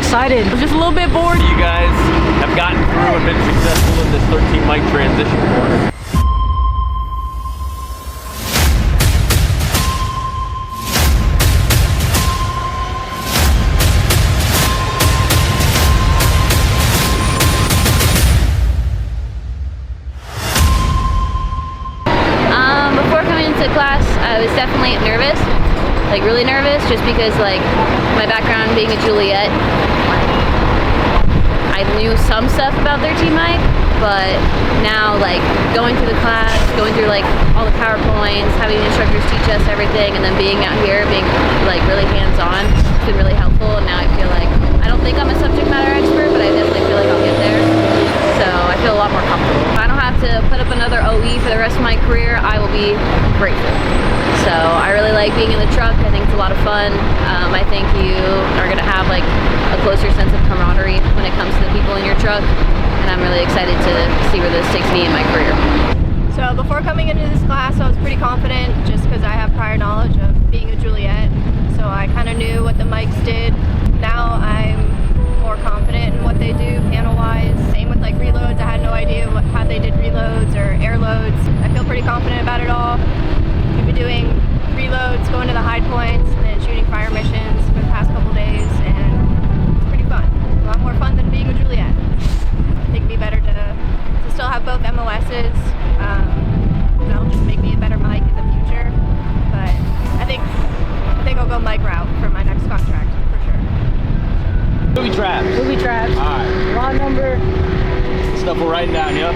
excited. I'm just a little bit bored. You guys have gotten through and been successful in this 13 mic transition course. Class, I was definitely nervous, like really nervous, just because like my background being a Juliet, I knew some stuff about 13 mic, but now like going through the class, going through like all the PowerPoints, having the instructors teach us everything, and then being out here, being like really hands-on, it's been really helpful. And now I feel like, I don't think I'm a subject matter expert, but I definitely feel like I'll get there. So I feel a lot more comfortable. If I don't have to put up another OE for the rest of my career, I will be grateful. So I really like being in the truck. I think it's a lot of fun. I think you are going to have like a closer sense of camaraderie when it comes to the people in your truck. And I'm really excited to see where this takes me in my career. So before coming into this class, I was pretty confident just because I have prior knowledge of being a Juliet. So I kind of knew what the mics did. Now I'm more confident in what they do panel-wise. Same with like reloads. I had no idea how they did reloads or air loads. I feel pretty confident about it all. We've been doing reloads, going to the hide points, and then shooting fire missions for the past couple days, and it's pretty fun. A lot more fun than being a Juliet. I think it'd be better to still have both MLSs. That'll just make me a better mic in the future. But I think I'll go mic route for my next contract for sure. Booby traps. Booby traps. Alright. Raw number. Stuff we're writing down, yeah?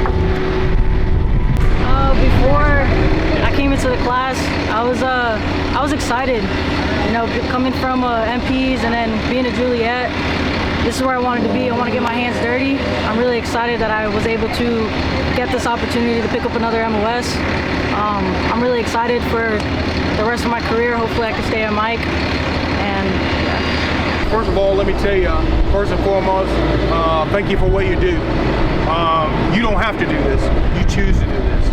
Before I came into the class, I was excited. You know, coming from MPs and then being a Juliet, this is where I wanted to be. I want to get my hands dirty. I'm really excited that I was able to get this opportunity to pick up another MOS. I'm really excited for the rest of my career. Hopefully I can stay at Mike. And yeah. First of all, let me tell you, first and foremost, thank you for what you do. You don't have to do this. You choose to do this.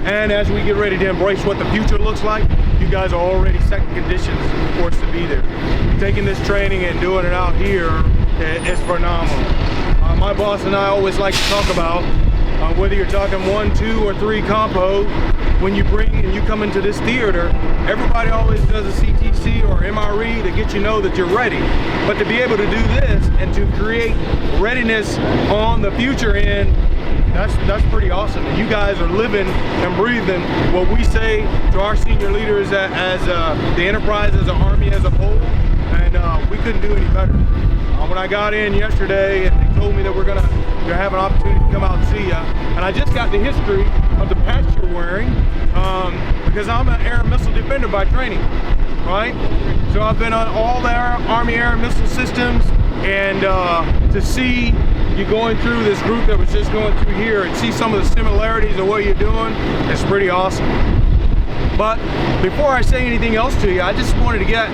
And as we get ready to embrace what the future looks like, you guys are already setting conditions for us to be there. Taking this training and doing it out here is phenomenal. My boss and I always like to talk about whether you're talking 1, 2, or 3 compo, when you bring and you come into this theater, everybody always does a CTC or MRE to get you know that you're ready. But to be able to do this and to create readiness on the future end, that's pretty awesome. And you guys are living and breathing what we say to our senior leaders as the enterprise, as an Army as a whole, and we couldn't do any better. When I got in yesterday and they told me that we're gonna have an opportunity to come out and see you, and I just got the history of the patch you're wearing, because I'm an air and missile defender by training, right? So I've been on all the Army air and missile systems, and to see you going through this group that was just going through here and see some of the similarities of what you're doing, it's pretty awesome. But before I say anything else to you, I just wanted to get,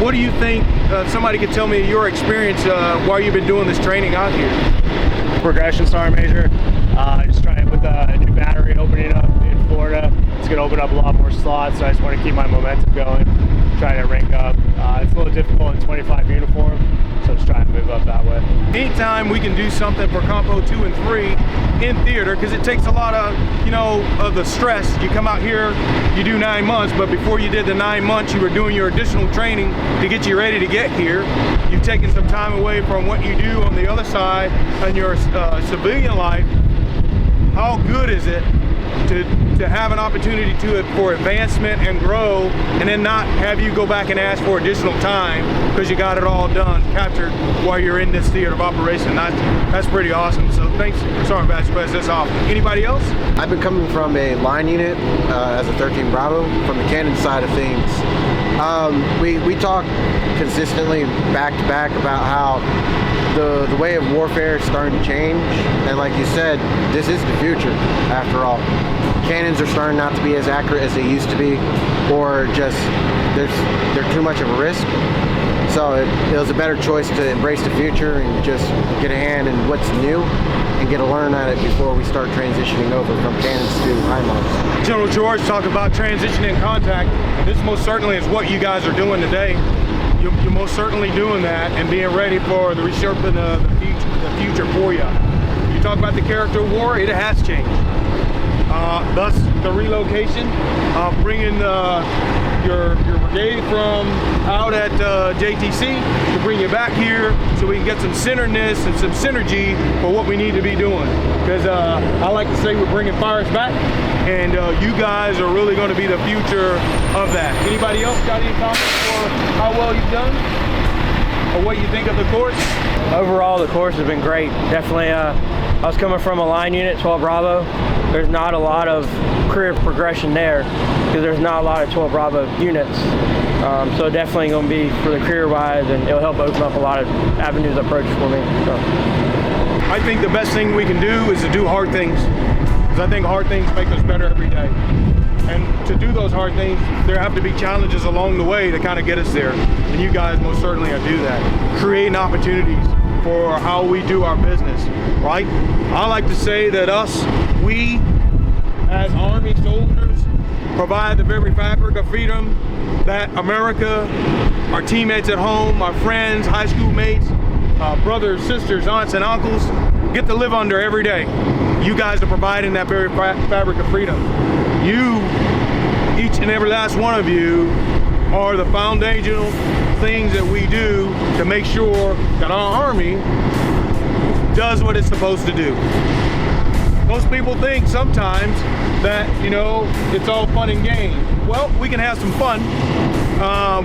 what do you think, somebody could tell me your experience while you've been doing this training out here? Progression Sergeant Major, just trying with a new battery opening up in Florida. It's going to open up a lot more slots, so I just want to keep my momentum going, trying to rank up. It's a little difficult in 25 uniform, so just trying to move up that way. Anytime we can do something for Compo 2 and 3 in theater, because it takes a lot of, you know, of the stress. You come out here, you do 9 months, but before you did the 9 months, you were doing your additional training to get you ready to get here. You've taken some time away from what you do on the other side in your civilian life. How good is it to have an opportunity for advancement and grow, and then not have you go back and ask for additional time because you got it all done, captured while you're in this theater of operation? That's pretty awesome. So thanks, Sergeant Batch, pass this off. Anybody else? I've been coming from a line unit as a 13 Bravo from the cannon side of things. We talk consistently back to back about how the way of warfare is starting to change, and like you said, this is the future after all. Cannons are starting not to be as accurate as they used to be, or just they're too much of a risk. So it was a better choice to embrace the future and just get a hand in what's new and get a learn at it before we start transitioning over from cannons to HIMARS. General George talked about transitioning contact. This most certainly is what you guys are doing today. you're most certainly doing that and being ready for the reshaping of the future for you. You talk about the character of war, it has changed. Thus, the relocation, bringing your brigade from out at JTC to bring you back here so we can get some centeredness and some synergy for what we need to be doing. Because I like to say we're bringing fires back, and you guys are really going to be the future of that. Anybody else got any comments for how well you've done or what you think of the course? Overall, the course has been great. Definitely, I was coming from a line unit, 12 Bravo. There's not a lot of career progression there because there's not a lot of 12 Bravo units. So definitely going to be for the career-wise, and it'll help open up a lot of avenues of approach for me. So. I think the best thing we can do is to do hard things, because I think hard things make us better every day. And to do those hard things, there have to be challenges along the way to kind of get us there. And you guys most certainly do that. Creating opportunities for how we do our business, right? I like to say that we as Army soldiers provide the very fabric of freedom that America, our teammates at home, our friends, high school mates, brothers, sisters, aunts, and uncles get to live under every day. You guys are providing that very fabric of freedom. You, each and every last one of you, are the foundational things that we do to make sure that our Army does what it's supposed to do. Most people think sometimes that, you know, it's all fun and games. Well, we can have some fun.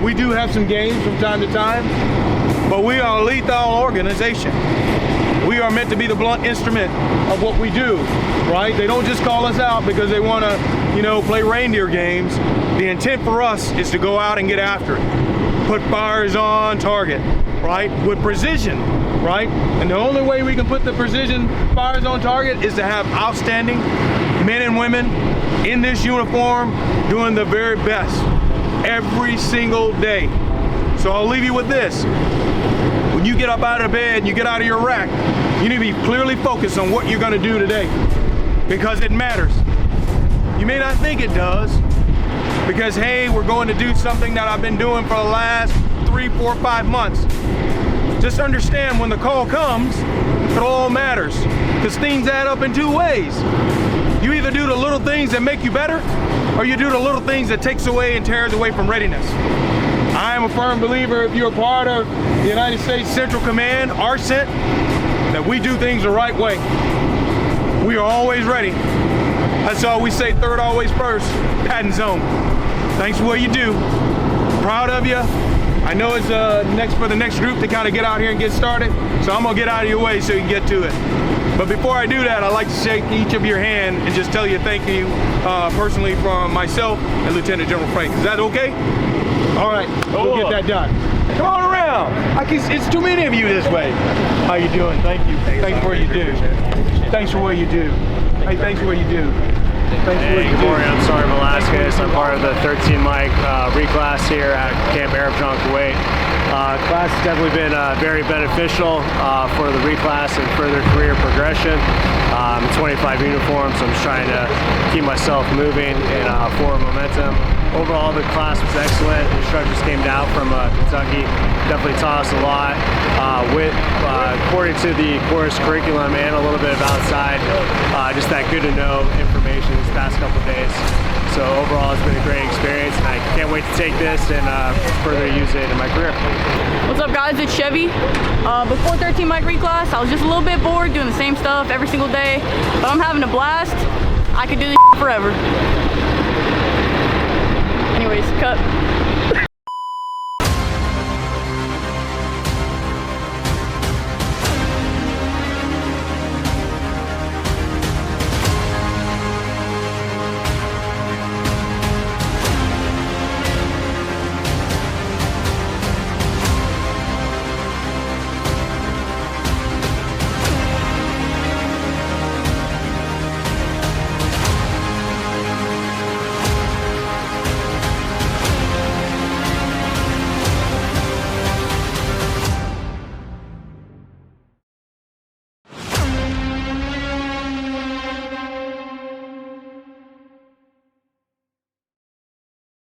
We do have some games from time to time, but we are a lethal organization. We are meant to be the blunt instrument of what we do, right? They don't just call us out because they want to, you know, play reindeer games. The intent for us is to go out and get after it. Put fires on target, right? With precision, right? And the only way we can put the precision fires on target is to have outstanding men and women in this uniform doing the very best every single day. So I'll leave you with this. When you get up out of bed and you get out of your rack, you need to be clearly focused on what you're going to do today, because it matters. You may not think it does, because hey, we're going to do something that I've been doing for the last 3, 4, 5 months. Just understand when the call comes, it all matters, because things add up in 2 ways. You either do the little things that make you better, or you do the little things that takes away and tears away from readiness. I am a firm believer, if you're a part of the United States Central Command, ARCENT, that we do things the right way. We are always ready. That's all we say, third always first, Pat and Zone. Thanks for what you do. Proud of you. I know it's for the next group to kind of get out here and get started, so I'm gonna get out of your way so you can get to it. But before I do that, I'd like to shake each of your hand and just tell you thank you personally from myself and Lieutenant General Frank. Is that okay? All right, we'll get that done. Come on around. It's too many of you this way. How you doing? Thank you. Thanks for what you do. Thanks for what you do. Hey, thanks for what you do. Hey, good morning. I'm Sergeant Velasquez. I'm part of the 13 Mike reclass here at Camp Arab John Kuwait. Class has definitely been very beneficial for the reclass and further career progression. I'm 25 uniforms, so I'm just trying to keep myself moving and forward momentum. Overall, the class was excellent. The instructors came down from Kentucky, definitely taught us a lot. According to the course curriculum and a little bit of outside, just that good to know information these past couple of days. So overall, it's been a great experience, and I can't wait to take this and further use it in my career. What's up, guys? It's Chevy. Before 13 Mike reclass, I was just a little bit bored doing the same stuff every single day, but I'm having a blast. I could do this forever. Anyways, cut.